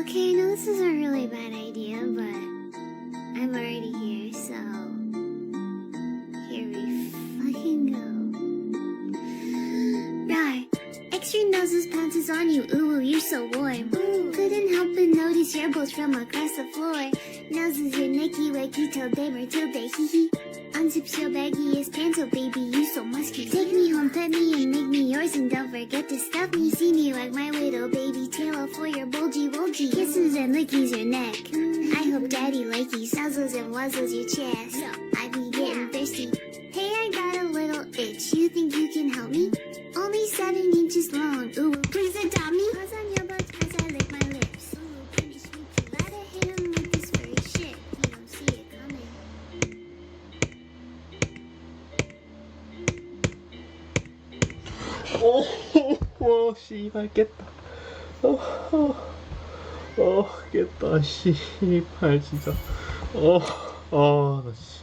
Okay, I know this is a really bad idea, but I'm already here, so here we fucking go. Rawr, extra noses pounces on you, ooh, you're so warm. Couldn't help but notice your balls from across the floor. Noses are nicky, wacky, till day, hee hee. Unzips your baggiest pants, oh baby, you so musky. Take me home, pet me, and make me yours, and don't forget to stuff me. See me like my little baby tail for your bulgy. Kisses and lickies your neck. I hope daddy likey nuzzles and wuzzles your chest. I be getting thirsty. Hey, I got a little itch. You think you can help me? Only 7 inches long. Ooh, please adopt me. Paws on your butt as I lick my lips. Ooh, pretty sweet. You gotta hit him with this furry shit. You don't see it coming. 오, 씨발 깼다. 깼다. 씨발 진짜. 나 씨.